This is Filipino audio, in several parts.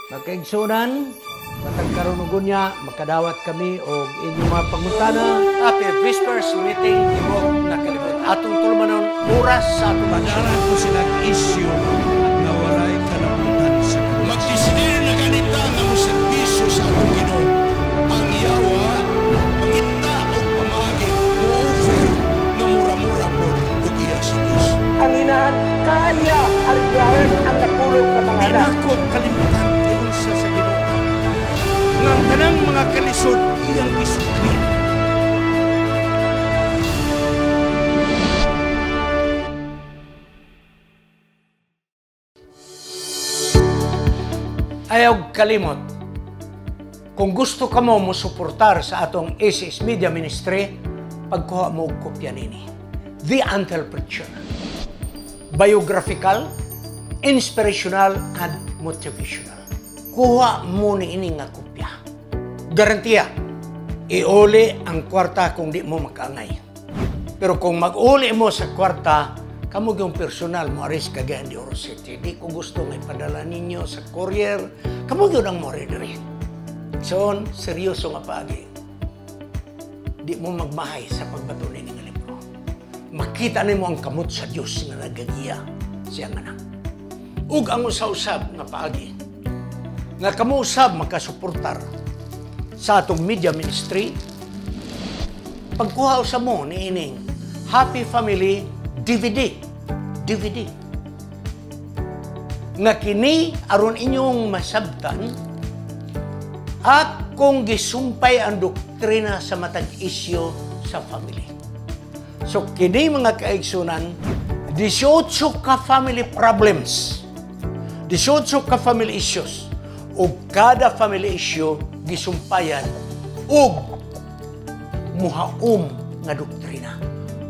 Magkaigsunan, matag karunugon niya, makadawat kami o inyong mga pangutana. Happy Vespers meeting Tibok na kalibot. Atong tulmanon oras sa atong Padaran ko silang issue na walay kalabutan sa Diyos. Magdisidir na ganita nga mo serbisyo sa atong Ginoo. Ang yawa, mangita o pamagi, mo-offer na mura-mura po ug iya sa Diyos. Ang inahan kanya aligaran ang napulog sa mga anak. Pinako kalimutan tiyon sa Ginoo. Nga ang tanang mga kalisod iyang isukli. Ayaw kalimot. Kung gusto ka mo suportar sa atong ACS Media Ministry, pagkuha mo og kopya nini. The Until Preacher. Biographical, inspirational, and motivational. Kuha mo ni ini nga kopya. Garantiya, iuli ang kwarta kung di mo makaangay. Pero kung mag-uli mo sa kwarta, kamo yung personal mo aris Cagayan de Oro City. Di ko gusto nga ipadala ninyo sa courier. Kamo yun ang mo rin. So, seryoso nga paagi. Di mo magmahay sa pagbato ni nga libro. Makita ni mo ang kamot sa Diyos nga nagagiya siyang anak. Ug ang usab nga paagi. Nga kamo usab makasuportar sa atong media ministry. Pagkuha usab mo ni ining Happy Family DVD. Nga kini aron inyong masabtan at kung gisumpay ang doktrina sa matag isyo sa family. So kini mga kaigsunan, 18 ka family problems, 18 ka family issues, o kada family issue gisumpayan og muhaom nga doktrina.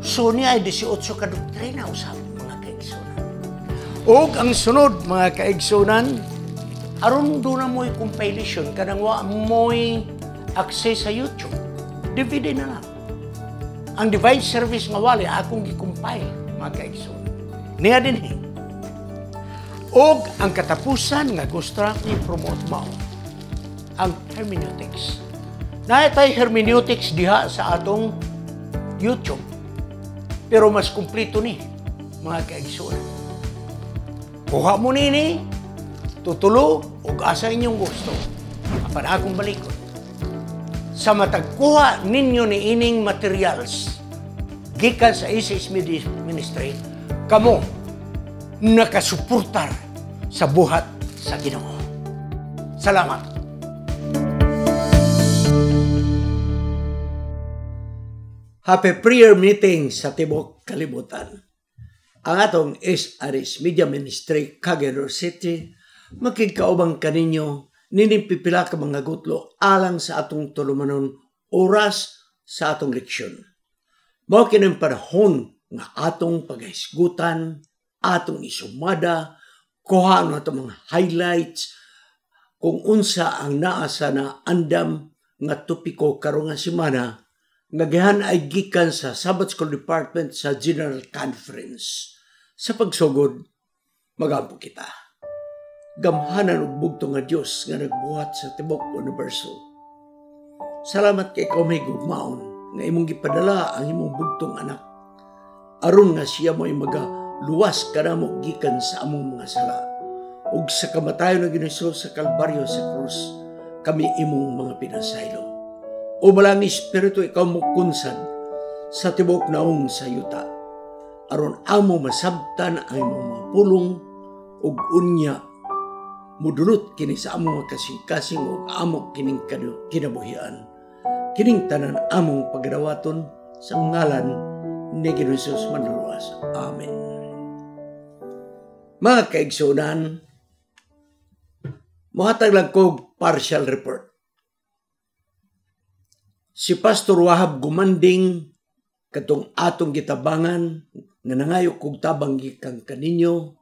So niya ay 18 ka doktrina usab mga kaigsunan. Og ang sunod mga kaigsunan, aron do na mo'y compilation kanang wa mo'y access sa YouTube. DVD na lang. Ang device service nga wali akong gi-compile mga kaigsunan. Niya din Og ang katapusan nga gusto ni promote mao ang hermeneutics. Naitay hermeneutics diha sa atong YouTube. Pero mas kumplito ni, mga kaigsunan. Kuha mo nini, tutulo, ug asa inyong gusto. Apan akong balikod. Sa matagkuha ninyo ni ining materials, gikan sa ACS Media Ministry, kamo nakasuportar sa buhat sa Ginoo. Salamat. Happy prayer meeting sa Tibok Kalibutan. Ang atong ACS Media Ministry, Cagayan de Oro City, makikaubang kaninyo ninipipila ka mga gutlo alang sa atong tulumanon oras sa atong leksyon. Mao kining panahon nga atong paghisgutan, atong isumada, kuha ang atong mga highlights, kung unsa ang naa sa na andam nga topiko karong nga semana, nagahan ay gikan sa Sabbath School Department sa General Conference. Sa pagsugod, magampo kita. Gamhanan ug bugto nga Dios nga nagbuhat sa tibok universo. Salamat kay ikaw may gugmaon nga imong gipadala ang imong bugtong anak. Aron nga siya mo'y magaluwas kanamo gikan sa among mga sala. Ug sa kamatayon nga Ginoo sa Kalbaryo sa krus, kami imong mga pinasaylo. O malang Espiritu ikaw mo kunsad sa tibok naong sa yuta. Aron amo masabtan ang imong mga pulong ug unya mudulot kini sa among mga kasing-kasing ug amo kining kinabuhian. Kining tanan among pagdawaton sa ngalan ni Ginoong Hesus Manluwas. Amen. Mga kaigsunan, mohatag lang kog partial report. Si Pastor Wahab gumanding katong atong gitabangan nga nangayo kog tabang gikan kaninyo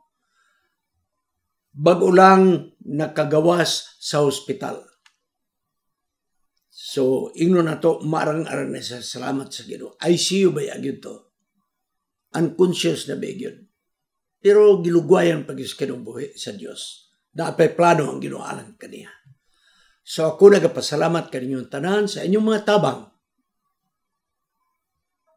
bag-o lang nakagawas sa ospital. So ingno na to marang-aran na sa salamat sa Ginoo. ICU ba yun to? Unconscious na ba yun? Pero gilugwayan pag-is kinubuhi sa Diyos. Naapay plano ang ginualang kaniya. So ako nagapasalamat kaninyong tanan sa inyong mga tabang.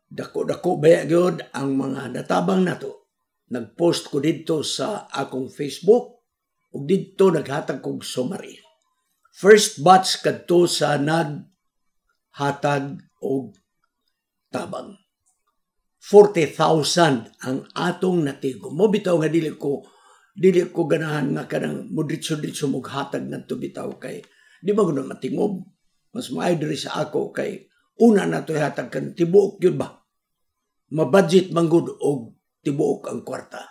Dako-dako baya gyud ang mga natabang nato. Nag-post ko dito sa akong Facebook ug dito naghatag kog summary. First batch kadto sa naghatag og tabang. 40,000 ang atong natigom. Mo bitaw nga dili ko ganahan nga kanang mudritso-dritso maghatag ngadto bitaw kay di ba gud matingob. Mas maayo diri sa ako kay una nato hatag kan tibuok gyud ba. Ma-budget man gud og tibuok ang kwarta.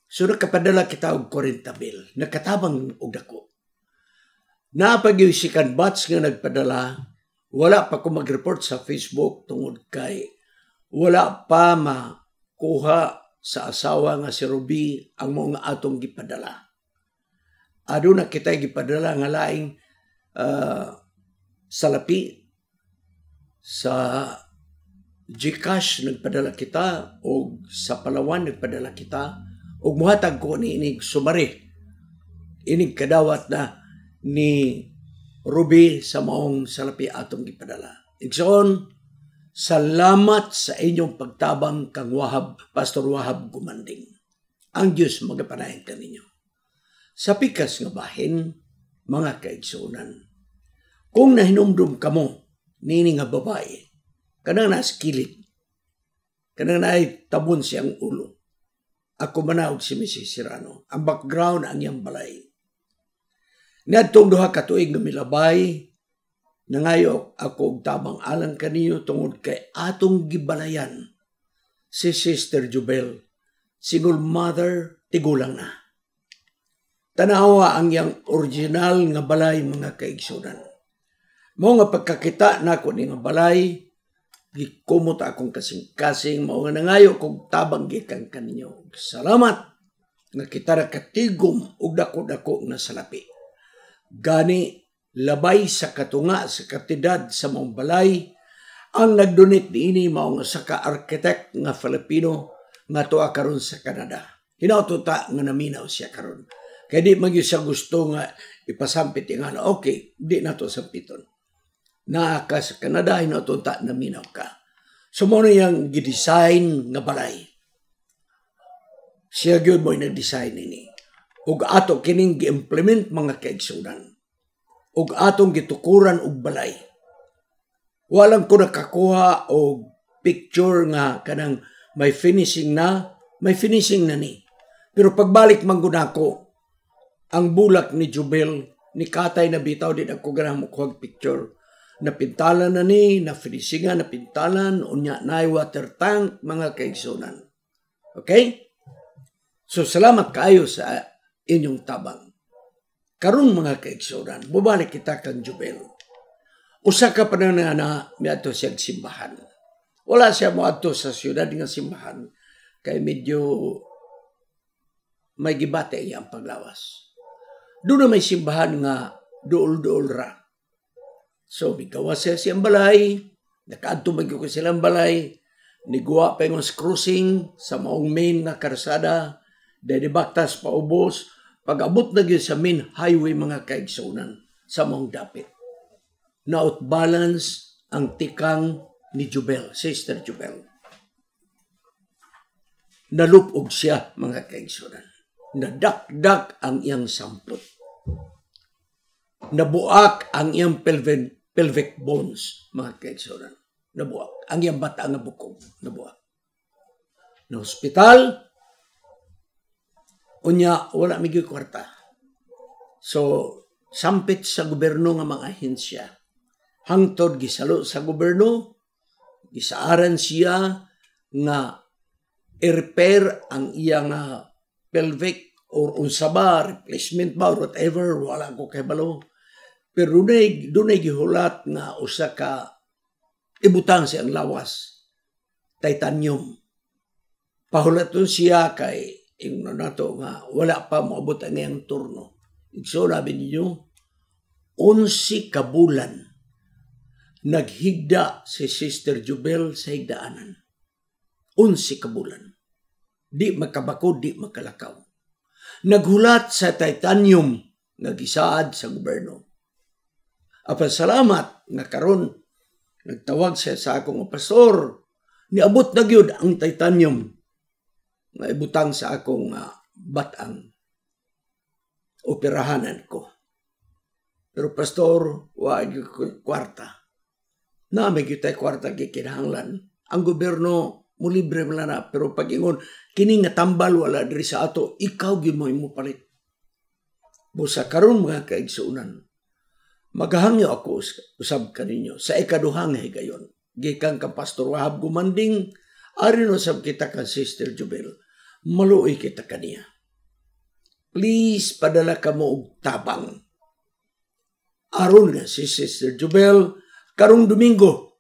So nakapadala kita og 40 bill. Nakatabang og dako. Napag-yung second batch nga nagpadala, wala pa ko mag-report sa Facebook tungod kay wala pa makuha sa asawa nga si Ruby ang mga atong gipadala. Aduna kita gipadala nga laing salapi sa GCash nagpadala kita o sa Palawan nagpadala kita o muhatag ko ni inig sumari. Inig kadawat na ni Ruby sa maong salapi atong gipadala. Igsoon, salamat sa inyong pagtabang kang Pastor Wahab Gumanding. Ang Diyos magapanayan kaninyo. Sa pikas nga bahin, mga kaigsunan, kung nahinumdum kamo, nini nga babae, kanang naskilid, kanang tabon siyang ulo, ako manawag si Mrs. Serrano, ang background ang iyang balay. Nadtong duha ka tuig nga milabay, nangayo ako og tabang alang kaniyo tungod kay atong gibalayan si Sister Jubel, single mother, tigulang na. Tanawa ang yang original nga balay mga kaigsunan. Mao nga pagkakita nako ni nga balay, gikumot akong kasing-kasing, mao nga nangayo kog tabang gikan kaninyo. Salamat nga kita ra katigom og dako-dako nga salapi. Gani labay sa katunga sa katidad sa maong balay ang nagdonate niini mao nga saka architect nga Filipino nga tuwa karon sa Canada. Hinaututa nga naminaw siya karon. Kaya di magyo siya gusto nga ipasampit nga na okay, di na to sampiton. Na ka sa Canada hinaututa naminaw ka. So mo yang gidesign nga balay. Siya gyud mo nag-design ini. Ug ato kining gi-implement mga kaigsunan. Ug atong gitukuran og balay. Walang ko nakakuha og picture nga kanang may finishing na ni. Pero pagbalik man gud ako, ang bulak ni Jubel ni Katay na bitaw din ako ganang mukuhag picture. Napintalan na ni, na-finishingan, napintalan, unya na water tank, mga kaigsunan. Okay? So salamat kayo sa inyong tabang. Karong mga kaigsunan, bubalik kita kang Jubel. Usa ka pa na miadto siya simbahan. Wala siya moadto sa siyudad nga simbahan kay medyo may gibate iyang paglawas. Doon na may simbahan nga duol-duol ra. So, bigawas siya siyang balay, nakaadto magyo ko silang balay, niguwa pa yung cruising sa maong main na karsada, dahil baktas paubos, pag-abot na yun sa main highway mga kaigsunan sa maong dapit. Na-outbalance ang tikang ni Jubel, Sister Jubel. Nalupog siya mga kaigsunan. Nadakdak ang iyang sampot. Nabuak ang iyang pelvic bones, mga kaigsunan. Nabuak. Ang iyang bata nga bukog. Nabuak. Na hospital, unya, wala may kwarta. So, sampit sa gobyerno nga mga ahensya. Hangtod, gisalo sa gobyerno, gisaaran siya nga i-repair ang iyang pelvic or unsa ba, replacement ba, or whatever, wala ko kay balo. Pero dunay gihulat nga usa ka ibutang siyang lawas, titanium. Pahulaton siya kay ingno nato nga wala pa moabot ang iyang turno. So sabi ninyo, 11 ka bulan naghigda si Sister Jubel sa higdaanan. 11 ka bulan. Di makabako, di makalakaw. naghulat sa titanium nga gisaad sa gobyerno. Apan salamat nga karon nagtawag siya sa akong pastor, niabot na gyud ang titanium nga ibutang sa akong batang. Operahanan ko. Pero pastor, wa gyud kwarta. Na may gyud tay kwarta gikinahanglan. Ang gobyerno mo libre wala na, pero pag ingon kini nga tambal wala diri sa ato, ikaw gyud mo palit. Busa karon mga kaigsuunan, maghangyo ako usab kaninyo sa ikaduhang higayon. Gikan ka Pastor Wahab Gumanding, ari no sab kita ka Sister Jubel, maluoy kita kaniya. Please padala ka mo og tabang. Aron nga si Sister Jubel karong Domingo,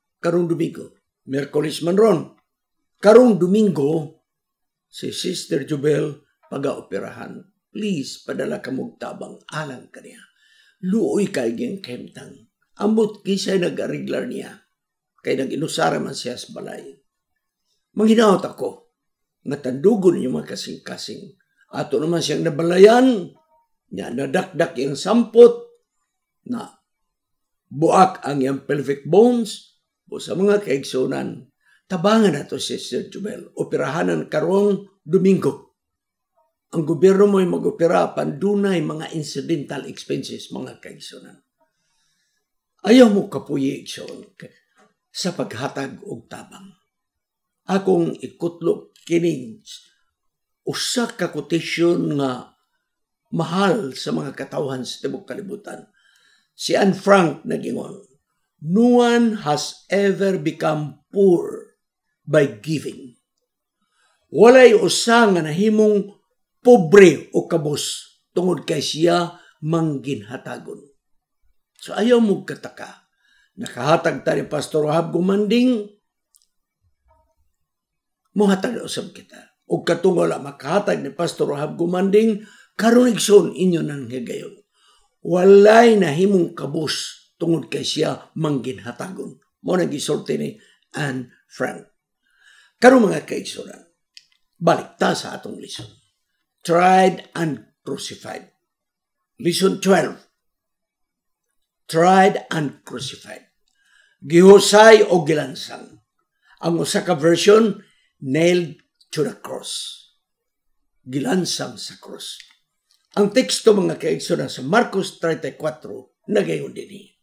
Miyerkules man ron. Karong Domingo si Sister Jubel pagaoperahan. Please padala ka mo og tabang alang kaniya. Luoy kay giyang kemtang. Ambot kisay nag-ariglar niya. Kay nag-inusara man siya sa balay. Manghinaot ako. Nga tandugon niyo mga kasing-kasing. Ato naman siyang nabalayan. Niya nadakdak yung sampot. Na buak ang yung pelvic bones. O sa mga kaigsunan. Tabangan na to si Sister Jubel. Operahanan karong Domingo. Ang gobyerno mo ay mag-opera pandunay mga incidental expenses, mga kaigsunan. Ayaw mo kapuyi, Igsoon, sa paghatag og tabang. Akong ikutlok kining usa ka quotation nga mahal sa mga katawhan sa tibuok kalibutan. Si Anne Frank nagingon, "No one has ever become poor by giving." Walay usa nga nahimong pobre o kabos tungod kay siya mangginhatagon. So ayaw mo kataka. Nakahatag tayo Pastor Wahab Gumanding, muhatag na usab kita. O katungol makahatag ni Pastor Wahab Gumanding, karon igsoon inyo nang higayon. Walay nahimong kabos tungod kay siya mangginhatagon. Mo nang gisulti ni Anne Frank. Karon mga kaigsunan, balik ta sa atong lison. Tried and crucified. Lesson 12. Tried and crucified. Gihusay o gilansang. Ang usa ka version, nailed to the cross. Gilansang sa cross. Ang teksto mga kaigsunan sa Marcos 34, nagayon din.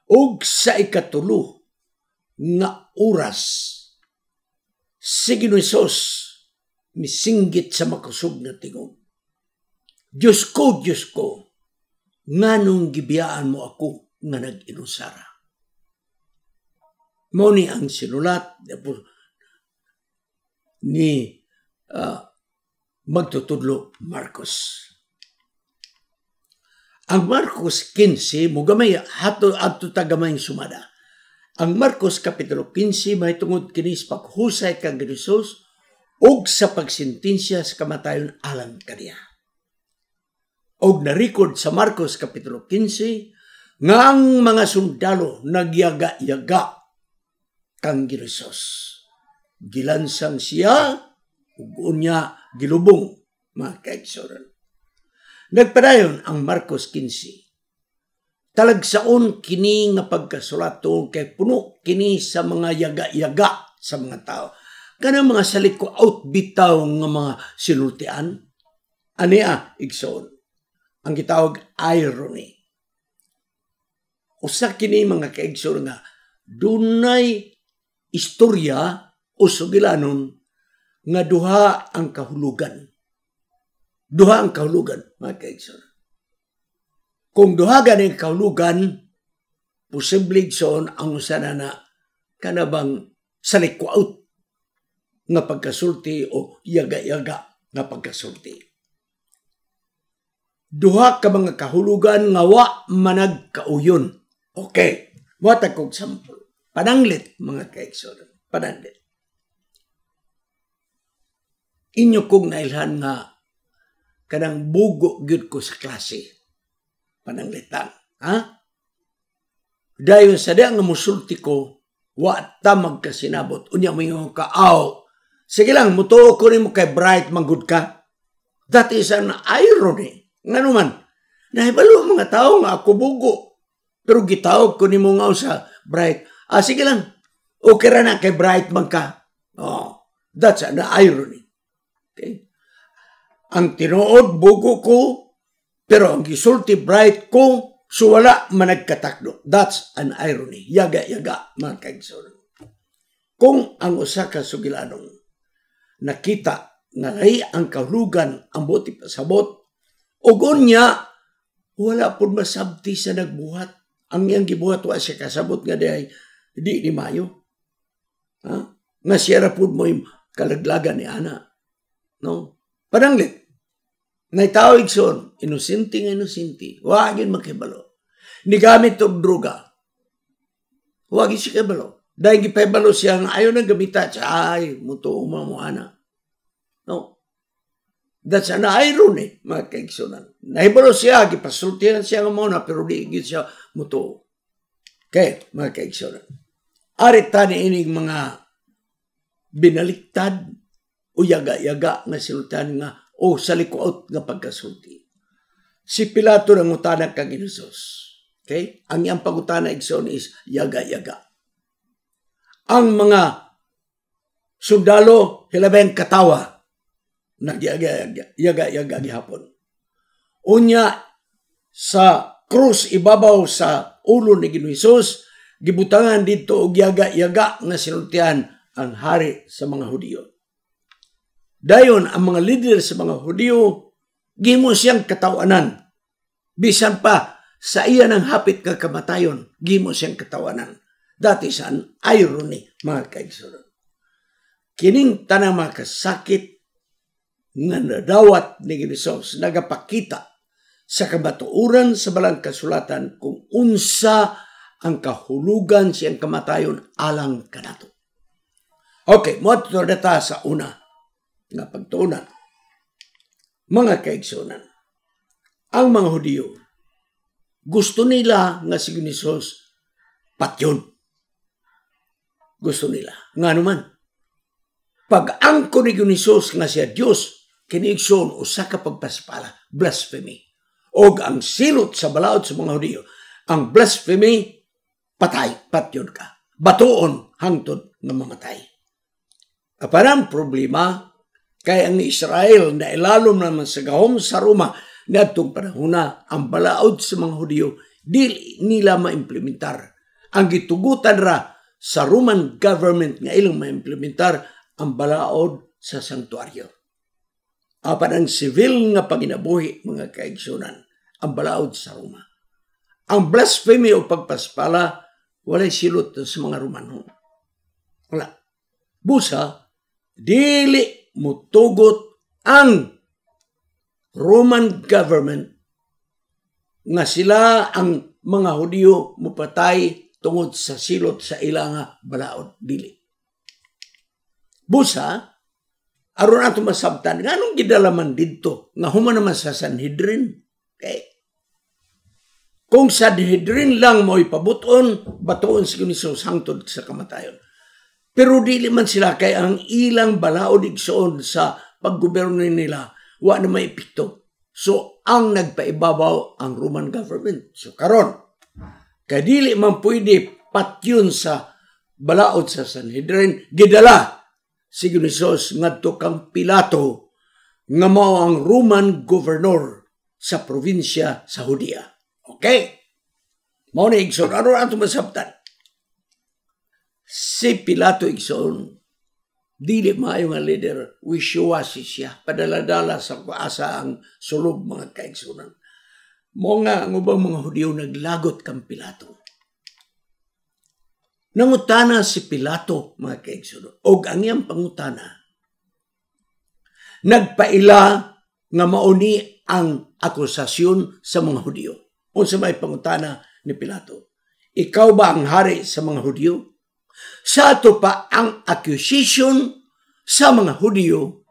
Og sa ikatulo nga oras, si Ginoong Hesus misinggit sa makusog na tingog. Diyos ko, nganong gibiyaan mo ako nga nag-inusara. Mao ni ang sinulat ni magtutudlo Marcos. Ang Marcos 15, mugamay hato tagamay sumada. Ang Marcos Kapitulo 15, may tungod kinis paghusay kang Hesus og sa pagsintensya sa kamatayon alang kaniya. Og na-record sa Marcos Kapitulo 15 nga ang mga sundalo nagyaga-yaga kang Hesus. Gilansang siya ug unya gilubong, mga kaigsunan. Nagpadayon ang Marcos 15. Talagsaon kini nga pagkasulaton kay puno kini sa mga yaga-yaga sa mga tao. Kanang mga salit ko out bitaw nga mga sinultian. Ania, igsoon. Ang gitawag irony. Usa kini mga kaigsoon nga dunay istorya o sugilanon nga duha ang kahulugan. Duha ang kahulugan, mga kaigsoon. Kung duha ganing kahulugan, posible igsoon ang usa na kanabang salit ko out nga pagkasulti o yaga-yaga nga pagkasulti. Duha ka mga kahulugan nga wa managkauyon. Okay, wata kong sample. Pananglit, mga kaigsoon. Pananglit. Inyo kong nailhan nga kanang bugo gyud ko sa klase. Pananglitan. Ha? Dayon sa nga musulti ko, wa ta magkasinabot. Unya mo yung kaaw. Sige lang, mutuo ko rin mo kay bright manggod ka. That is an irony. Nga naman, nahibalo ang mga tao nga ako bugo. Pero gitawag ko ni mo nga sa Bright. Sige lang. Okay ra na kay Bright man ka. Oh, that's an irony. Okay? Ang tinuod, bugo ko, pero ang gisulti Bright ko, so wala managkatakdo. That's an irony. Yaga-yaga, mga kaigsoon. Kung ang usa ka sugilanong nakita nga ay ang kahulugan ang buti pasabot, o gunya, wala po masabti sa nagbuhat. Ang iyang gibuhat wa siya kasabot nga di ni Mayo. Ha? Nga siya rapod mo yung kalaglagan ni Ana. No? Pananglit. Naitawig son, inusinti nga inusinti. Huwag yun makibalo. Nigamit og droga. Huwag yun siya kibalo. Dahil gipebalo siya nga ayaw na gamita siya. Ay, muto mo Ana. No? That's an irony, mga kaigsunan. Nahibalo siya, gipasultihan siya nga muna, pero di igit siya muto. Okay, mga kaigsunan. Arita ni ining mga binaliktad o yaga-yaga nga silutan nga o sa likuot nga pagkasulti. Si Pilato nang utana kang Hesus. Okay? Ang iyang pagutana igsoon is yaga-yaga. Ang mga sundalo hilabeng katawa nagyaga-yaga gihapon. Unya sa krus ibabaw sa ulo ni Ginoong Hesus, gibutangan dito og yaga-yaga nga sinultian ang hari sa mga Hudiyo. Dayon ang mga leader sa mga Hudiyo gimo siyang katawanan. Bisan pa sa iya ng hapit nga kamatayon, gimo siyang katawanan. That is an irony, mga kaigsunan. Kining tanang mga kasakit nga nadawat ni Hesus nagapakita sa kabatuuran sa balang kasulatan kung unsa ang kahulugan siyang kamatayon alang kanato. Okay, mo data sa una nga pagtuunan. Mga kaigsunan, ang mga Hudiyo gusto nila nga si Hesus patyon. Gusto nila. Nga naman, pag-angko ni Hesus nga siya Diyos, kiniigsoon usa ka pagpaspala, blasphemy. O ang silot sa balaod sa mga Hudiyo, ang blasphemy, patay, patyon ka. Batuon, hangtod nga mamatay. Aparang problema, kay ang Israel na ilalom naman sa gahom sa Roma, ngadtong panahon na ang balaod sa mga Hudiyo, di nila maimplementar. Ang gitugutan ra sa Roman government nga ilang maimplementar ang balaod sa sanktuaryo. Apan ang civil nga panginabuhi, mga kaigsunan, ang balaod sa Roma. Ang blasphemy o pagpaspala, walay silot sa mga Romano. Wala. Busa, dili mutugot ang Roman government nga sila ang mga Hudiyo mupatay tungod sa silot sa ilang balaod. Dili. Busa, aron ato masabtan, nganong gidalaman dito nga human naman sa Sanhedrin? Okay. Kung sa Sanhedrin lang mo ipabuton, batuon si Hesus hangtod sa kamatayon. Pero dili man sila kay ang ilang balaod igsoon sa paggoberno nila wa na may epekto. So ang nagpaibabaw ang Roman government. So karon, kay dili man pwede patyon sa balaod sa Sanhedrin, gidala si Hesus ngadto kang Pilato nga mao ang Roman governor sa probinsya sa Judea. Okay? Mao na igsoon. Ano ato masabtan? Si Pilato igsoon, dili maayo nga leader, wisyo-wasy siya, padala-dala sa kuasa ang sulog, mga kaigsunan. Mo nga ang ubang mga Hudiyo naglagot kang Pilato. Nangutana si Pilato, mga kaigsunan, og ang iyang pangutana, nagpaila nga mauni ang akusasyon sa mga Hudiyo. Unsa may pangutana ni Pilato? Ikaw ba ang hari sa mga Hudiyo? Sa ato pa ang accusation sa mga Hudiyo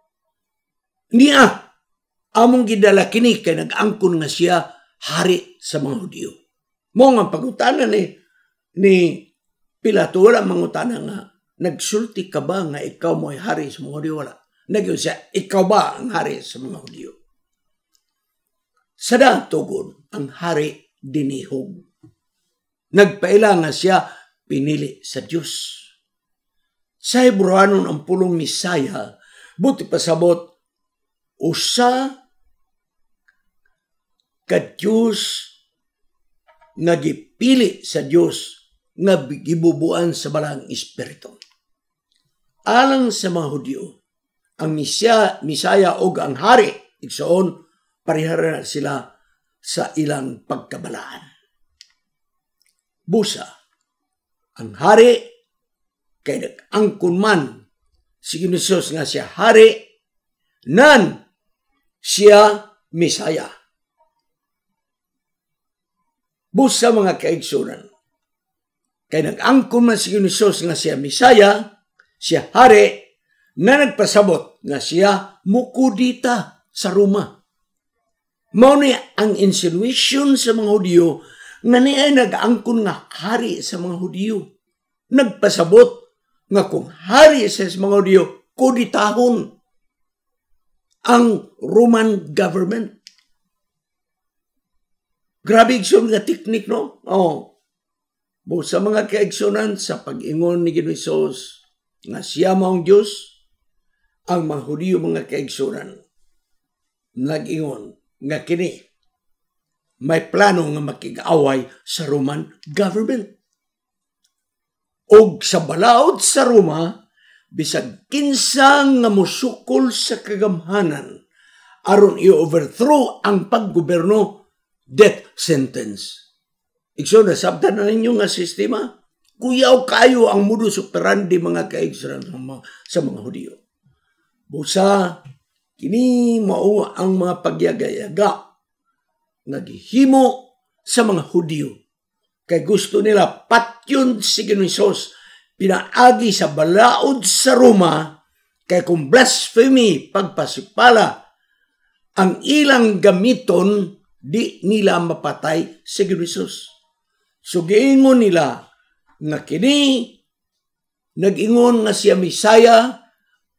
niya among gidala kini kay nag-angkon nga siya hari sa mga Hudiyo. Mo nga pangutana ni Pilato, wala mangutana nga nagsulti ka ba nga ikaw mo ay hari sa mga Hudiyo? Wala. Nagyon siya, ikaw ba ang hari sa mga Hudiyo? Sa datugon, ang hari dinihog. Nagpaila nga siya pinili sa Diyos. Sa Hebreanon ang pulong Misaya, buti pasabot, usa ka Diyos nga gipili sa Diyos nga gibubuan sa balang espiritu. Alang sa mga Hudyo, ang Misaya o ang hari, igsoon, parihara sila sa ilang pagkabalaan. Busa, ang hari, kay nag-angkon man si Hesus nga siya hari, nan siya Misaya. Busa mga kaigsunan, kay nag-angkon man si Hesus nga siya Misaya, siya hari, na nagpasabot nga siya mukudita sa Roma. Mao ni ang insinuation sa mga Hudyo nga niya nag-angkon nga hari sa mga Hudyo. Nagpasabot nga kung hari sa mga Hudyo, kuditahon ang Roman government. Grabe igsoon nga teknik, no? Sa mga kaigsunan sa pag-ingon ni Hesus nga siya maong Diyos, ang mga Hudyo mga kaigsunan nag-ingon nga kini may plano nga makig-away sa Roman government. Og sa balaod sa Roma, bisag kinsa nga musukol sa kagamhanan aron i-overthrow ang paggoberno, death sentence. Igsoon, nasabtan na ninyo nga sistema? Kuyaw kayo ang modus operandi mga kaigsunan sa mga Hudyo. Busa, kini mao ang mga pagyagayaga naghihimo sa mga Hudyo. Kay gusto nila patyon si Hesus pinaagi sa balaod sa Roma, kay kung blasphemy, pagpasipala, ang ilang gamiton, di nila mapatay si Hesus. So giingon nila nga kini nag-ingon nga siya Misaya,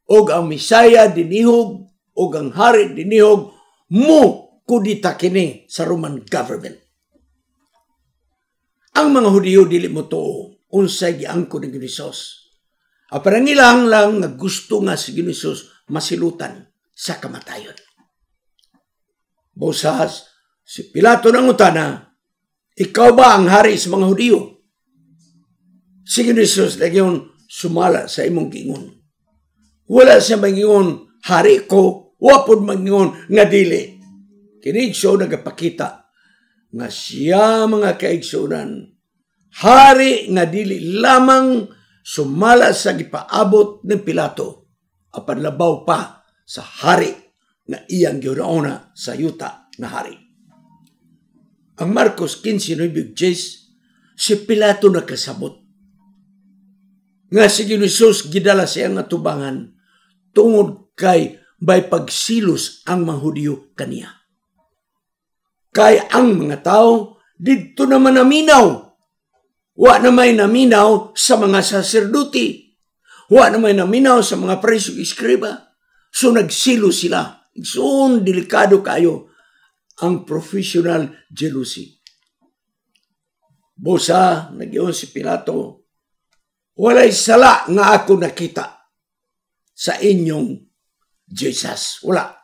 og ang Misaya dinihog, og ang hari dinihog, mo kudita kini sa Roman government. Ang mga Hudyo dili mo to unsay giangkon ni Hesus. Aparang ilang lang nga gusto nga si Hesus masilutan sa kamatayon. Bosas, si Pilato nang utana, ikaw ba ang hari sa mga Hudyo? Si Hesus nagyon sumala sa imong giingon. Wala siya mangingon, hari ko, wapod mangingon nga dili. Kinigso nagapakita nga siya mga kaigsunan, hari nga dili lamang sumala sa gipaabot ng Pilato, apan labaw pa sa hari nga iyang giunauna sa yuta nga hari. Ang Marcos 15:9, si Pilato nakasabot nga si Hesus gidala siya nga tubangan tungod kay may pagsilos ang mga Hudyo kaniya. Kay ang mga tao dito naman naminaw. Wa na may naminaw sa mga saserdote. Wa na may naminaw sa mga presyo iskriba. So nagsilo sila. So delikado kayo ang professional jealousy. Busa, nagyon si Pilato, walay sala nga ako nakita sa inyong Jesus. Wala.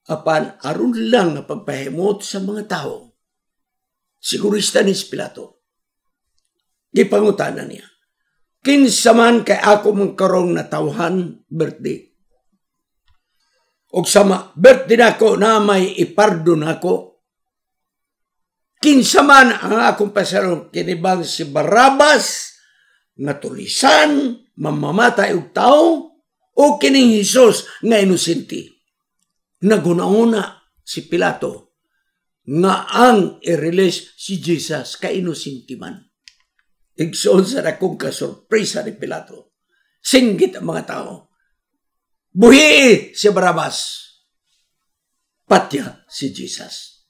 Apan aron lang nga pagpahimot sa mga tao. Sigurista ni Pilato. Gipangutanan niya. Kinsa man kay ako mong karong natawhan birthday. Og sama birthday nako na may ipardon ako. Kinsa man ang akong pasarong kinibang si Barabas nga tulisan, mamamatay og tao, o kining Hesus nga inosente. Naguna-una si Pilato nga ang i-release si Jesus ka inosente man. Igsoon sa dakong kasurpresa ni Pilato. Singgit ang mga tao. Buhi si Barabas. Patya si Jesus.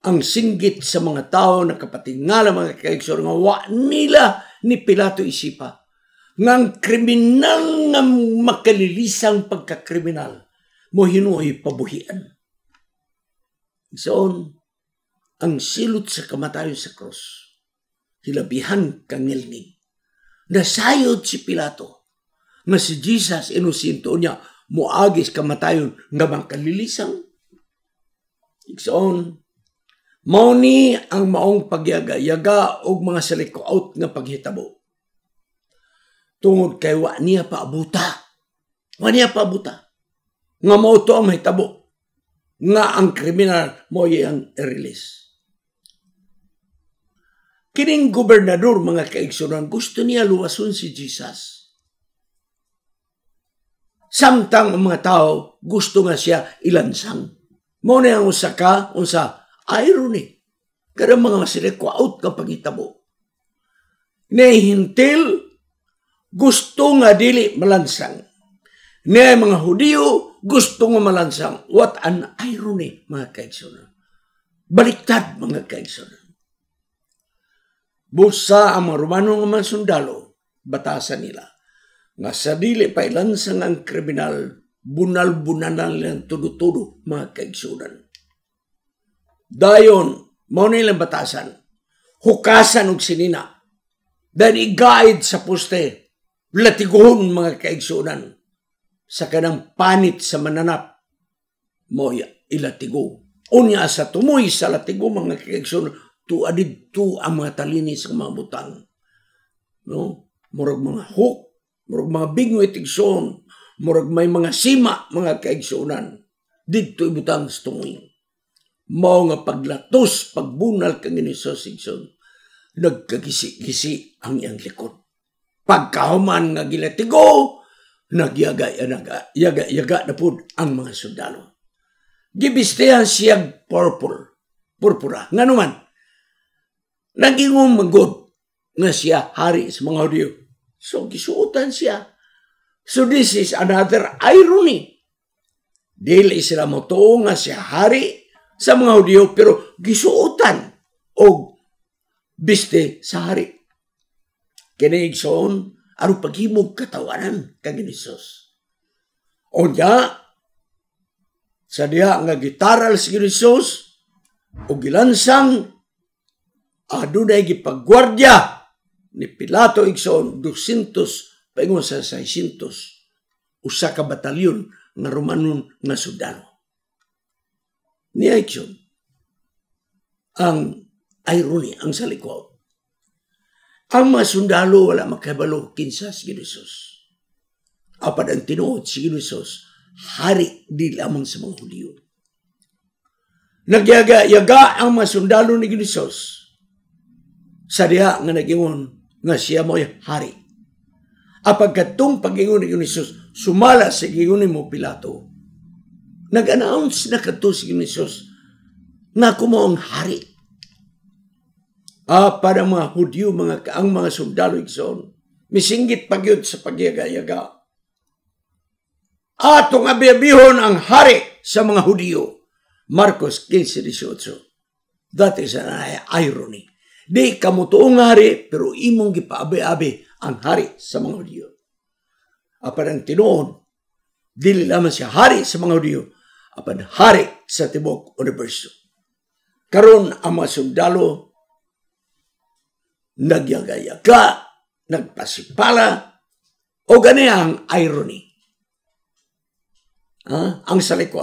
Ang singgit sa mga tao na kapatingala mga kaiksor nga wa nila ni Pilato isipa. Nga ang kriminal nga makalilisang pagkakriminal mo hinuoy pabuhian. Soon, ang silot sa kamatayon sa cross, hilabihan kang ngilngig. Nasayod si Pilato, nga si Jesus inusinto niya, muagis kamatayon nga mangkalilisang. Soon, mao ni ang maong pagyaga-yaga o mga salikout nga paghitabo. Tungod kay wa niya paabuta. Wa niya paabuta. Nga mao to ang mahitabo. Nga ang kriminal mo ang i-release. Kining gobernador, mga kaigsunan, gusto niya luwason si Jesus. Samtang ang mga tao gusto nga siya ilansang. Mao na ang unsa irony. Kada mga masilekwaot ka pangitabo. Nahintil, gusto nga dili malansang. Na mga Hudiyo, gusto nga malansang. What an irony, mga kaigsunan. Baliktad, mga kaigsunan. Busa ang mga Romano nga mga sundalo, batasan nila. Nga sa dili pa ilansang ang kriminal, bunal-bunanan lang tudo-tudo, mga kaigsunan. Dayon, mao nilang batasan, hukasan og sinina, dahil i-guide sa poste, latiguhon mga kaigsunan, sa kanang panit sa mananap, mo ilatigo. Unya sa tumoy sa latigo mga kaigsunan, tuadid tu ang mga talinis ng mga butang. No? Murag mga hook, murag mga bingoy tigson, murag may mga sima, mga kaigsunan. Dito ibutang sa tumoy. Mao nga paglatos, pagbunal kang Hesus igsoon, nagkagisi-gisi ang iyang likod. Pagkahuman nga gilatigo, nagyaga na pud ang mga sundalo. Gibistehan siyang purpura. Nga naman, nagingong magod nga siya hari sa mga Hudyo. So, gisuotan siya. So, this is another irony. Dili sila mo to nga siya hari sa mga Hudyo, pero gisuotan o biste sa hari. Kinaigsoon, ano paghimog katawanan kang Hesus. O niya, sa diha nga gitaral si Hesus, o gilansang, adunay gipagwardya ni Pilato igsoon 200 paingon sa 600 usa ka batalyon nga Romanon nga sundalo. Niya igsoon ang irony, ang salikwaw. Ang mga sundalo wala makabalo kinsa si Hesus. Apad ang tinuod si Hesus, hari di lamang sa mga Hudyo. Nagyaga-yaga ang mga sundalo ni Hesus. Sa diha nga nagingon nga siya mo hari. Apag katong pagingon ni Hesus, sumala sa gingon ni mo Pilato. Nag-announce na kato si Hesus na kumo ang hari. Para mga Hudyo, ang mga sundalo igsoon, misinggit pagyud sa pagyaga-yaga. Atong abiyabihon ang hari sa mga Hudyo. Marcos 15:18. That is an irony. Di kamutuong hari, pero imong gipaabi-abi ang hari sa mga Hudyo. Apan ang tinuod, dili lamang siya hari sa mga Hudyo, apan hari sa tibok universo. Karon ang mga sundalo, nagyaga-yaga, nagpasipala, o gani ang irony. Ang salikwa.